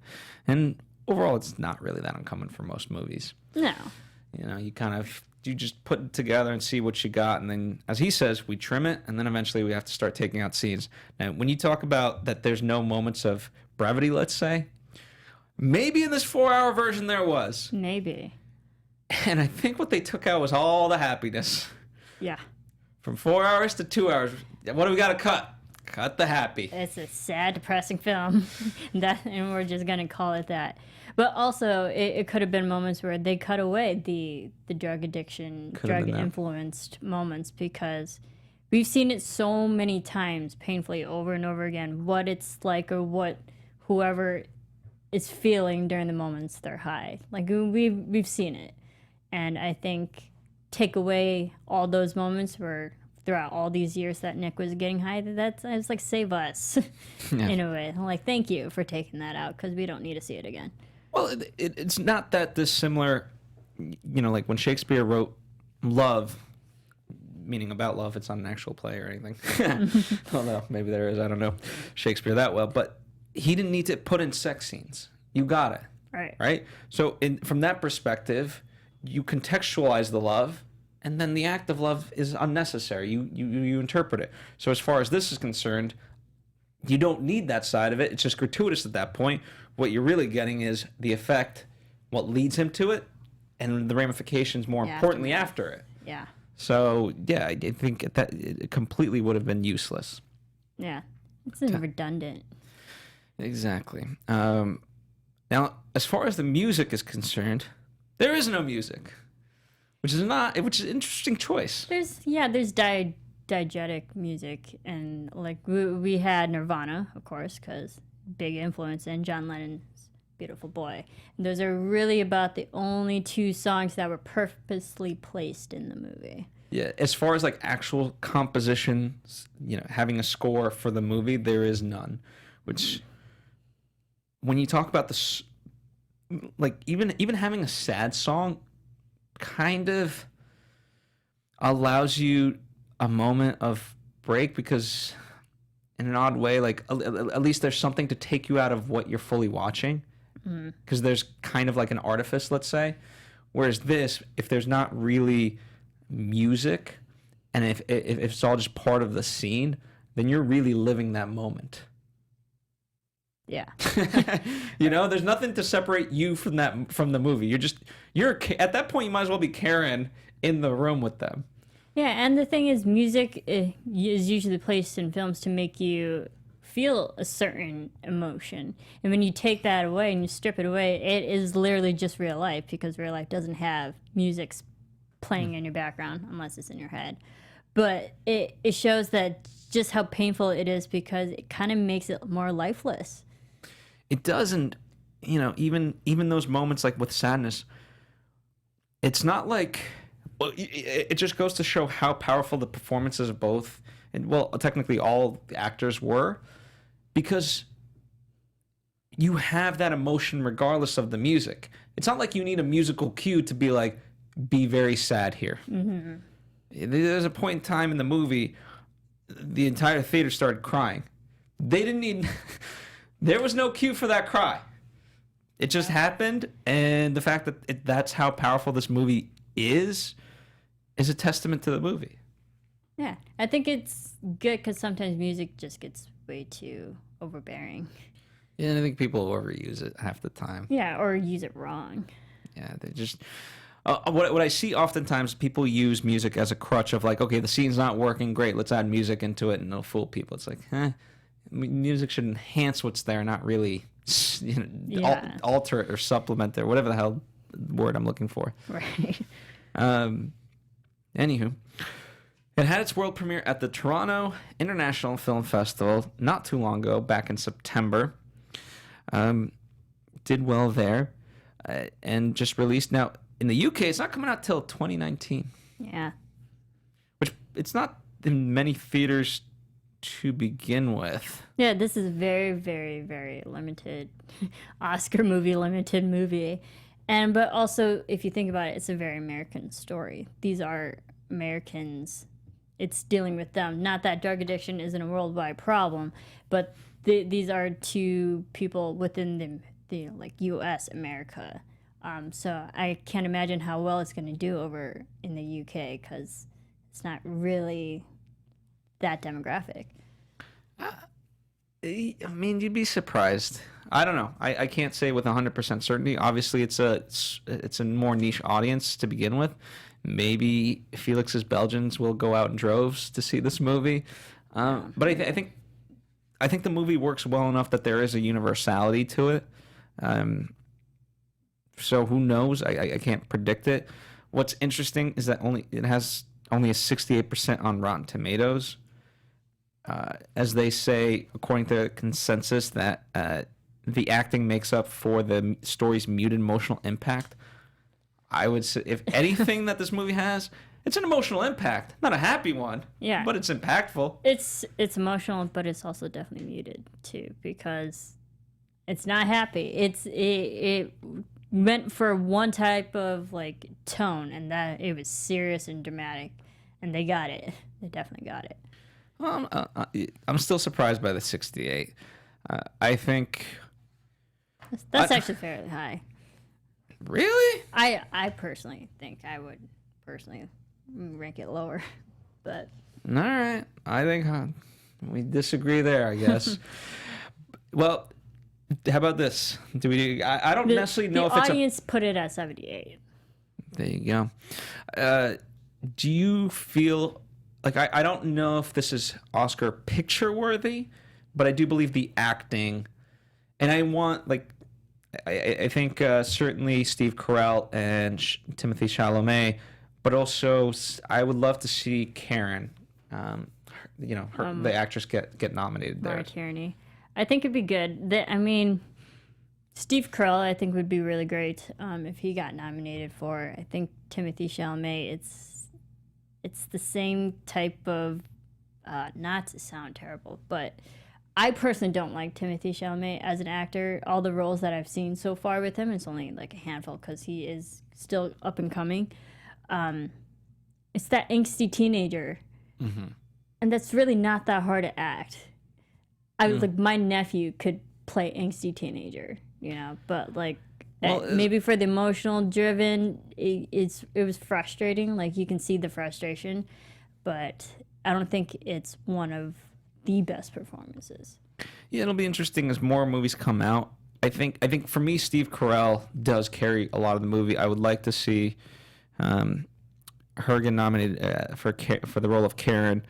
And overall, it's not really that uncommon for most movies. No. You just put it together and see what you got. And then, as he says, we trim it, and then eventually we have to start taking out scenes. Now, when you talk about that there's no moments of brevity, let's say, maybe in this 4-hour version there was. Maybe. And I think what they took out was all the happiness. Yeah. From 4 hours to 2 hours. What do we got to cut? Cut the happy. It's a sad, depressing film. And we're just going to call it that. But also, it could have been moments where they cut away the drug addiction, drug-influenced moments, because we've seen it so many times, painfully, over and over again, what it's like or what whoever is feeling during the moments they're high. Like, we've seen it. And I think take away all those moments where throughout all these years that Nick was getting high, it's like save us in a way. I'm like, thank you for taking that out because we don't need to see it again. Well, it's not that dissimilar, like when Shakespeare wrote Love, meaning about love, it's not an actual play or anything. Although maybe there is, I don't know Shakespeare that well, but he didn't need to put in sex scenes. You got it. Right? So from that perspective, you contextualize the love, and then the act of love is unnecessary. You interpret it. So as far as this is concerned, you don't need that side of it. It's just gratuitous at that point. What you're really getting is the effect, what leads him to it, and the ramifications more importantly after it. Yeah. So, yeah, I think that it completely would have been useless. Yeah. It's redundant. Exactly. Now, as far as the music is concerned, there is no music, which is an interesting choice. There's diegetic music, and like we had Nirvana, of course, because big influence, and John Lennon's Beautiful Boy. And those are really about the only 2 songs that were purposely placed in the movie. Yeah, as far as like actual compositions, having a score for the movie, there is none. Which, when you talk about this, like even having a sad song kind of allows you a moment of break, because in an odd way, like at least there's something to take you out of what you're fully watching, because there's kind of like an artifice, let's say, whereas this, if there's not really music and if it's all just part of the scene, then you're really living that moment. Yeah. There's nothing to separate you from the movie. You're at that point, you might as well be Karen in the room with them. Yeah, and the thing is, music is usually placed in films to make you feel a certain emotion. And when you take that away and you strip it away, it is literally just real life, because real life doesn't have music playing in your background unless it's in your head. But it shows that just how painful it is, because it kind of makes it more lifeless. It doesn't, even those moments like with sadness, it's not like, well, it just goes to show how powerful the performances of both, and well, technically all the actors were, because you have that emotion regardless of the music. It's not like you need a musical cue to be like, be very sad here. Mm-hmm. There's a point in time in the movie, the entire theater started crying. They didn't need There was no cue for that cry. It just happened, and the fact that that's how powerful this movie is a testament to the movie. Yeah, I think it's good because sometimes music just gets way too overbearing. Yeah, and I think people overuse it half the time. Yeah, or use it wrong. Yeah, they just... what I see oftentimes, people use music as a crutch of like, okay, the scene's not working, great, let's add music into it, and it'll fool people. It's like, music should enhance what's there, not really alter it or supplement it, or whatever the hell word I'm looking for. Right. Anywho, it had its world premiere at the Toronto International Film Festival not too long ago, back in September. Did well there, and just released. Now, in the UK, it's not coming out till 2019. Yeah. Which, it's not in many theaters to begin with. Yeah, this is very, very, very limited Oscar limited movie. But also, if you think about it, it's a very American story. These are Americans. It's dealing with them. Not that drug addiction isn't a worldwide problem, but these are two people within the like U.S. America. So I can't imagine how well it's going to do over in the U.K. because it's not really that demographic. I mean, you'd be surprised. I don't know. I can't say with 100% certainty. Obviously, it's a more niche audience to begin with. Maybe Felix's Belgians will go out in droves to see this movie. But I think the movie works well enough that there is a universality to it. So who knows? I can't predict it. What's interesting is that it has only a 68% on Rotten Tomatoes. As they say, according to consensus, that the acting makes up for the story's muted emotional impact. I would say, if anything that this movie has, it's an emotional impact. Not a happy one, yeah, but it's impactful. It's emotional, but it's also definitely muted, too, because it's not happy. It meant for one type of, like, tone, and that it was serious and dramatic, and they got it. They definitely got it. Well, I'm still surprised by the 68. I think... That's actually fairly high. Really? I personally think I would personally rank it lower, but... All right. I think we disagree there, I guess. Well, how about this? I don't necessarily know if it's... The audience put it at 78. There you go. Do you feel... Like, I don't know if this is Oscar picture worthy, but I do believe the acting, and I want, like, I think certainly Steve Carell and Timothée Chalamet, but also I would love to see Karen, the actress get nominated there. Laura Tierney. I think it'd be good. I mean, Steve Carell I think would be really great if he got nominated for. I think Timothée Chalamet, it's the same type of, not to sound terrible, but I personally don't like Timothée Chalamet as an actor. All the roles that I've seen so far with him, it's only like a handful because he is still up and coming. It's that angsty teenager. Mm-hmm. And that's really not that hard to act. Like, my nephew could play angsty teenager, but like, maybe for the emotional driven, it was frustrating. Like, you can see the frustration, but I don't think it's one of the best performances. Yeah, it'll be interesting as more movies come out. I think for me, Steve Carell does carry a lot of the movie. I would like to see her get nominated for the role of Karen.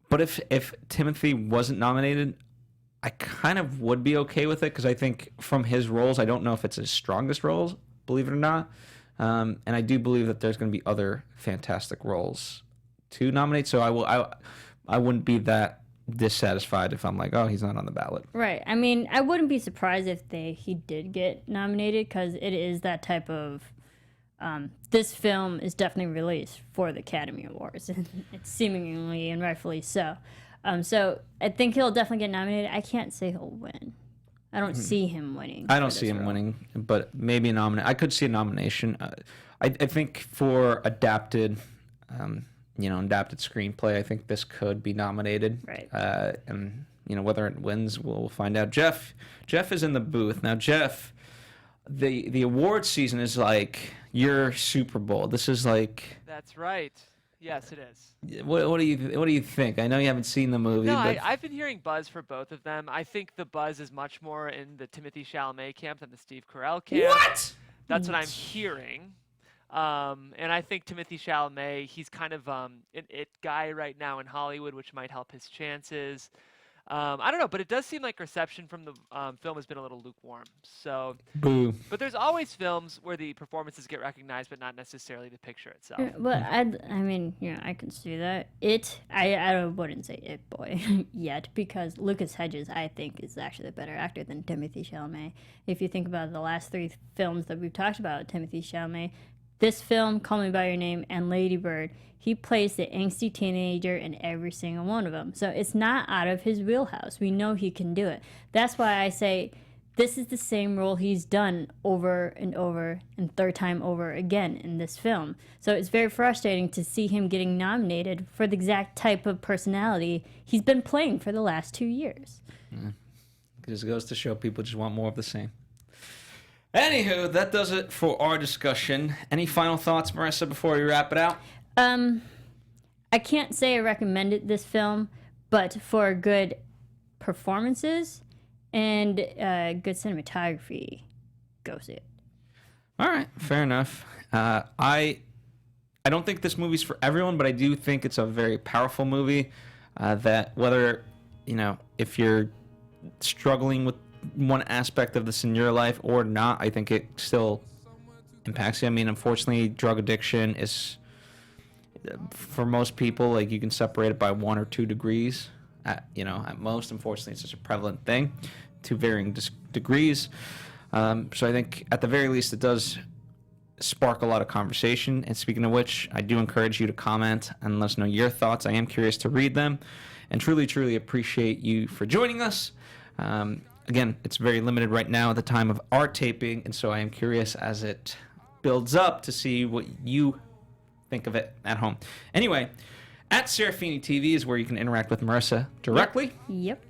But if Timothy wasn't nominated, I kind of would be okay with it because I think from his roles, I don't know if it's his strongest roles, believe it or not. And I do believe that there's going to be other fantastic roles to nominate. So I wouldn't be that dissatisfied if I'm like, oh, he's not on the ballot. Right. I mean, I wouldn't be surprised if he did get nominated because it is that type of... this film is definitely released for the Academy Awards, and it's seemingly and rightfully so. So I think he'll definitely get nominated. I can't say he'll win. I don't see him winning. I don't see him winning, but maybe a nomination. I could see a nomination. I think for adapted screenplay, I think this could be nominated. Right. And whether it wins, we'll find out. Jeff is in the booth now. Jeff, the award season is like your Super Bowl. This is like. That's right. Yes, it is. What do you think? I know you haven't seen the movie. No, but... I've been hearing buzz for both of them. I think the buzz is much more in the Timothée Chalamet camp than the Steve Carell camp. What? That's what I'm hearing. And I think Timothée Chalamet, he's kind of an it guy right now in Hollywood, which might help his chances. I don't know, but it does seem like reception from the film has been a little lukewarm. So, Boo. But there's always films where the performances get recognized, but not necessarily the picture itself. But I mean, I can see that. I wouldn't say It Boy yet, because Lucas Hedges, I think, is actually a better actor than Timothée Chalamet. If you think about the last 3 films that we've talked about, Timothée Chalamet, this film, Call Me By Your Name, and Lady Bird, he plays the angsty teenager in every single one of them. So it's not out of his wheelhouse. We know he can do it. That's why I say this is the same role he's done over and over and third time over again in this film. So it's very frustrating to see him getting nominated for the exact type of personality he's been playing for the last 2 years. Yeah. It just goes to show people just want more of the same. Anywho, that does it for our discussion. Any final thoughts, Marisa, before we wrap it out? I can't say I recommended this film, but for good performances and good cinematography, go see it. All right, fair enough. I don't think this movie's for everyone, but I do think it's a very powerful movie. That whether if you're struggling with one aspect of this in your life or not, I think it still impacts you. I mean, unfortunately, drug addiction is, for most people, like, you can separate it by 1 or 2 degrees at most. Unfortunately, it's such a prevalent thing to varying degrees. So I think at the very least it does spark a lot of conversation. And speaking of which, I do encourage you to comment and let us know your thoughts. I am curious to read them, and truly appreciate you for joining us. Again, it's very limited right now at the time of our taping, and so I am curious as it builds up to see what you think of it at home. Anyway, at Serafini TV is where you can interact with Marisa directly. Yep.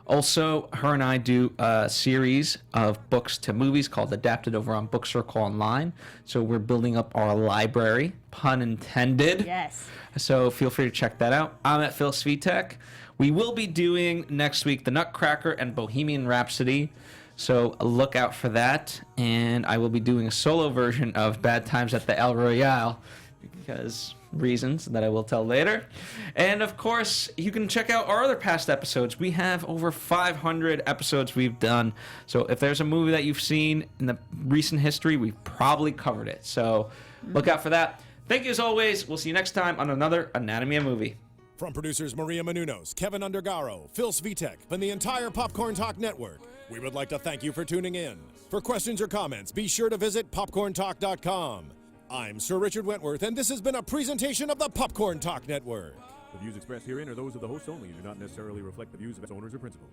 Also, her and I do a series of books to movies called Adapted over on Book Circle Online. So we're building up our library, pun intended. Yes. So feel free to check that out. I'm at Phil Svitek. We will be doing next week The Nutcracker and Bohemian Rhapsody. So look out for that. And I will be doing a solo version of Bad Times at the El Royale, because reasons that I will tell later. And of course, you can check out our other past episodes. We have over 500 episodes we've done. So if there's a movie that you've seen in the recent history, we've probably covered it. So look out for that. Thank you as always. We'll see you next time on another Anatomy of Movie. From producers Maria Menounos, Kevin Undergaro, Phil Svitek, and the entire Popcorn Talk Network, we would like to thank you for tuning in. For questions or comments, be sure to visit popcorntalk.com. I'm Sir Richard Wentworth, and this has been a presentation of the Popcorn Talk Network. The views expressed herein are those of the hosts only and do not necessarily reflect the views of its owners or principals.